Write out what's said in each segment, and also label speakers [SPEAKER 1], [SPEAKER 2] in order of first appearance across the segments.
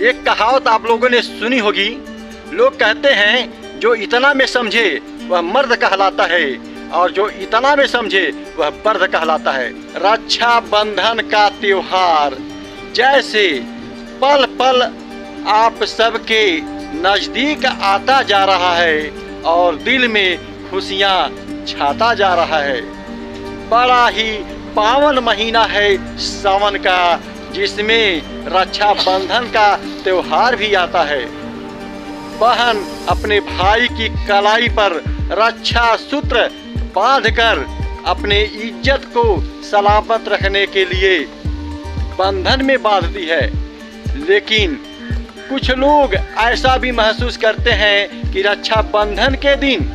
[SPEAKER 1] एक कहावत आप लोगों ने सुनी होगी। लोग कहते हैं जो इतना में समझे वह मर्द कहलाता है और जो इतना में समझे वह मर्द कहलाता है। रक्षा बंधन का त्योहार जैसे पल पल आप सबके नजदीक आता जा रहा है और दिल में खुशियाँ छाता जा रहा है। बड़ा ही पावन महीना है सावन का, जिसमें रक्षा बंधन का त्योहार भी आता है। बहन अपने भाई की कलाई पर रक्षा सूत्र बांधकर अपने इज्जत को सलामत रखने के लिए बंधन में बांधती है। लेकिन कुछ लोग ऐसा भी महसूस करते हैं कि रक्षा बंधन के दिन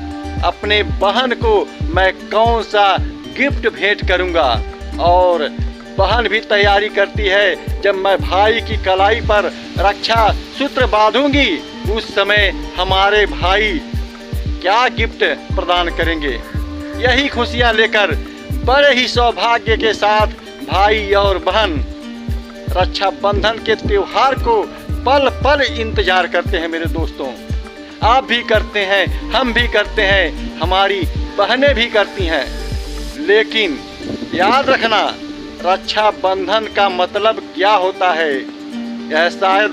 [SPEAKER 1] अपने बहन को मैं कौन सा गिफ्ट भेंट करूंगा, और बहन भी तैयारी करती है जब मैं भाई की कलाई पर रक्षा सूत्र बांधूंगी उस समय हमारे भाई क्या गिफ्ट प्रदान करेंगे। यही खुशियां लेकर बड़े ही सौभाग्य के साथ भाई और बहन रक्षा बंधन के त्योहार को पल पल इंतजार करते हैं। मेरे दोस्तों, आप भी करते हैं, हम भी करते हैं, हमारी बहनें भी करती हैं। लेकिन याद रखना, रक्षा बंधन का मतलब क्या होता है यह शायद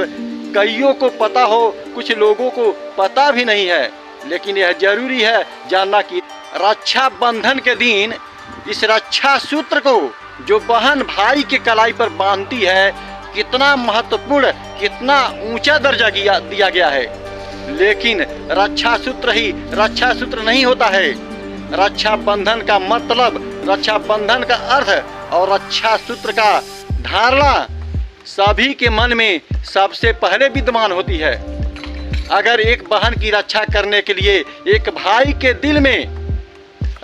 [SPEAKER 1] कईयों को पता हो, कुछ लोगों को पता भी नहीं है। लेकिन यह जरूरी है जानना कि रक्षा बंधन के दिन इस रक्षा सूत्र को जो बहन भाई के कलाई पर बांधती है कितना महत्वपूर्ण, कितना ऊंचा दर्जा दिया गया है। लेकिन रक्षा सूत्र ही रक्षा सूत्र नहीं होता है। रक्षा बंधन का मतलब, रक्षा बंधन का अर्थ और रक्षा सूत्र का धारणा सभी के मन में सबसे पहले विद्यमान होती है। अगर एक बहन की रक्षा करने के लिए एक भाई के दिल में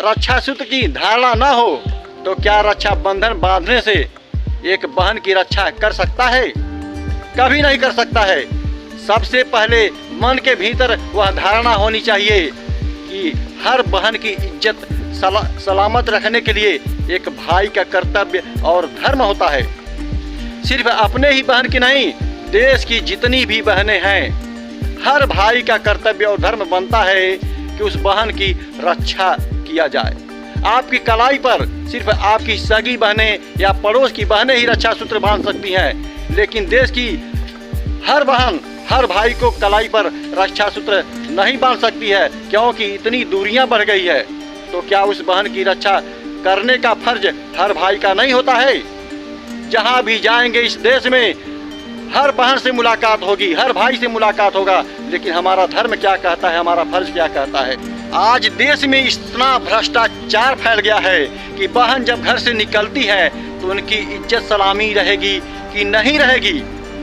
[SPEAKER 1] रक्षा सूत्र की धारणा ना हो तो क्या रक्षा बंधन बांधने से एक बहन की रक्षा कर सकता है? कभी नहीं कर सकता है। सबसे पहले मन के भीतर वह धारणा होनी चाहिए कि हर बहन की इज्जत सलामत रखने के लिए एक भाई का कर्तव्य और धर्म होता है। सिर्फ अपने ही बहन की नहीं, देश की जितनी भी बहनें हैं, हर भाई का कर्तव्य और धर्म बनता है कि उस बहन की रक्षा किया जाए। आपकी कलाई पर सिर्फ आपकी सगी बहनें या पड़ोस की बहनें ही रक्षा सूत्र बांध सकती हैं, लेकिन देश की हर बहन हर भाई को कलाई पर रक्षा सूत्र नहीं बांध सकती है, क्योंकि इतनी दूरियां बढ़ गई है। तो क्या उस बहन की रक्षा करने का फर्ज हर भाई का नहीं होता है? जहां भी जाएंगे इस देश में हर बहन से मुलाकात होगी, हर भाई से मुलाकात होगा, लेकिन हमारा धर्म क्या कहता है, हमारा फर्ज क्या कहता है? आज देश में इतना भ्रष्टाचार फैल गया है कि बहन जब घर से निकलती है तो उनकी इज्जत सलामी रहेगी कि नहीं रहेगी,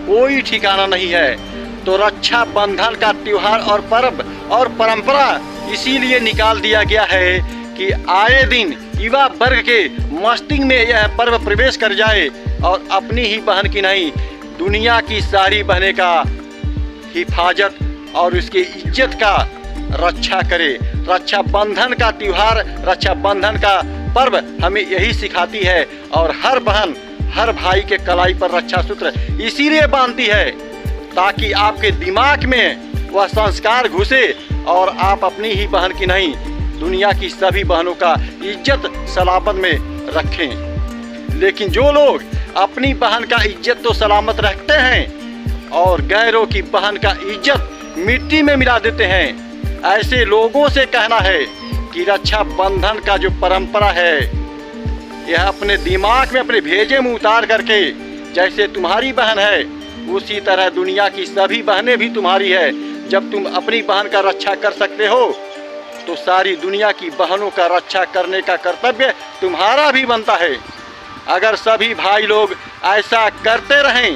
[SPEAKER 1] कोई ठिकाना नहीं है। तो रक्षा बंधन का त्योहार और पर्व और परंपरा इसीलिए निकाल दिया गया है कि आए दिन युवा वर्ग के मस्तिष्क में यह पर्व प्रवेश कर जाए और अपनी ही बहन की नहीं, दुनिया की सारी बहनें का हिफाजत और उसकी इज्जत का रक्षा करे। रक्षा बंधन का त्योहार, रक्षा बंधन का पर्व हमें यही सिखाती है, और हर बहन हर भाई के कलाई पर रक्षा सूत्र इसीलिए बांधती है ताकि आपके दिमाग में वह संस्कार घुसे और आप अपनी ही बहन की नहीं, दुनिया की सभी बहनों का इज्जत सलामत में रखें। लेकिन जो लोग अपनी बहन का इज्जत तो सलामत रखते हैं और गैरों की बहन का इज्जत मिट्टी में मिला देते हैं, ऐसे लोगों से कहना है कि रक्षा बंधन का जो परंपरा है यह अपने दिमाग में, अपने भेजे में उतार करके, जैसे तुम्हारी बहन है उसी तरह दुनिया की सभी बहनें भी तुम्हारी है। जब तुम अपनी बहन का रक्षा कर सकते हो तो सारी दुनिया की बहनों का रक्षा करने का कर्तव्य तुम्हारा भी बनता है। अगर सभी भाई लोग ऐसा करते रहें,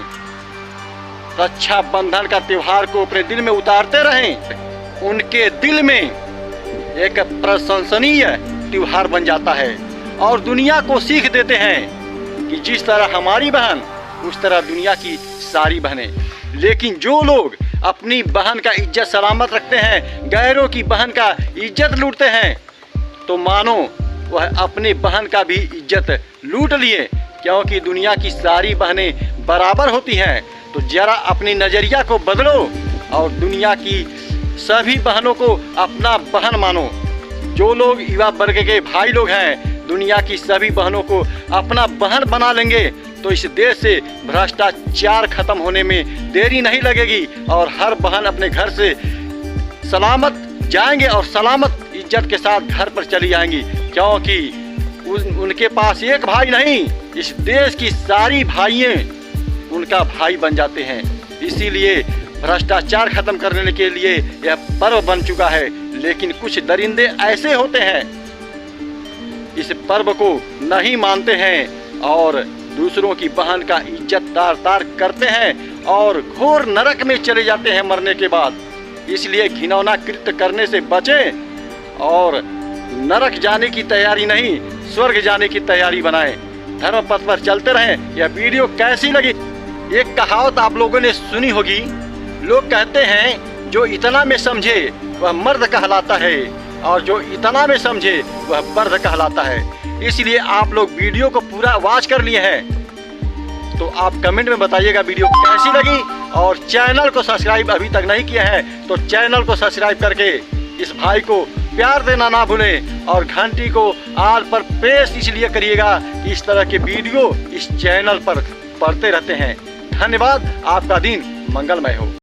[SPEAKER 1] रक्षा बंधन का त्योहार को अपने दिल में उतारते रहें, उनके दिल में एक प्रशंसनीय त्योहार बन जाता है और दुनिया को सीख देते हैं कि जिस तरह हमारी बहन उस तरह दुनिया की सारी बहनें। लेकिन जो लोग अपनी बहन का इज्जत सलामत रखते हैं, गैरों की बहन का इज्जत लूटते हैं, तो मानो वह अपनी बहन का भी इज्जत लूट लिए, क्योंकि दुनिया की सारी बहनें बराबर होती हैं। तो जरा अपनी नज़रिया को बदलो और दुनिया की सभी बहनों को अपना बहन मानो। जो लोग युवा वर्ग के भाई लोग हैं दुनिया की सभी बहनों को अपना बहन बना लेंगे तो इस देश से भ्रष्टाचार खत्म होने में देरी नहीं लगेगी और हर बहन अपने घर से सलामत जाएंगे और सलामत इज्जत के साथ घर पर चली जाएंगी, क्योंकि उनके पास एक भाई नहीं, इस देश की सारी भाइयाँ उनका भाई बन जाते हैं। इसीलिए भ्रष्टाचार खत्म करने के लिए यह पर्व बन चुका है। लेकिन कुछ दरिंदे ऐसे होते हैं इस पर्व को नहीं मानते हैं और दूसरों की बहन का इज्जत तार तार करते हैं और घोर नरक में चले जाते हैं मरने के बाद। इसलिए घिनौना कृत्य करने से बचें और नरक जाने की तैयारी नहीं, स्वर्ग जाने की तैयारी बनाएं। धर्म पथ पर चलते रहें। यह वीडियो कैसी लगी? एक कहावत आप लोगों ने सुनी होगी, लोग कहते हैं जो इतना में समझे वह मर्द कहलाता है और जो इतना में समझे वह मर्द कहलाता है। इसलिए आप लोग वीडियो को पूरा वॉच कर लिए हैं तो आप कमेंट में बताइएगा वीडियो कैसी लगी। और चैनल को सब्सक्राइब अभी तक नहीं किया है तो चैनल को सब्सक्राइब करके इस भाई को प्यार देना ना भूलें और घंटी को आल पर प्रेस इसलिए करिएगा कि इस तरह के वीडियो इस चैनल पर पढ़ते रहते हैं। धन्यवाद। आपका दिन मंगलमय हो।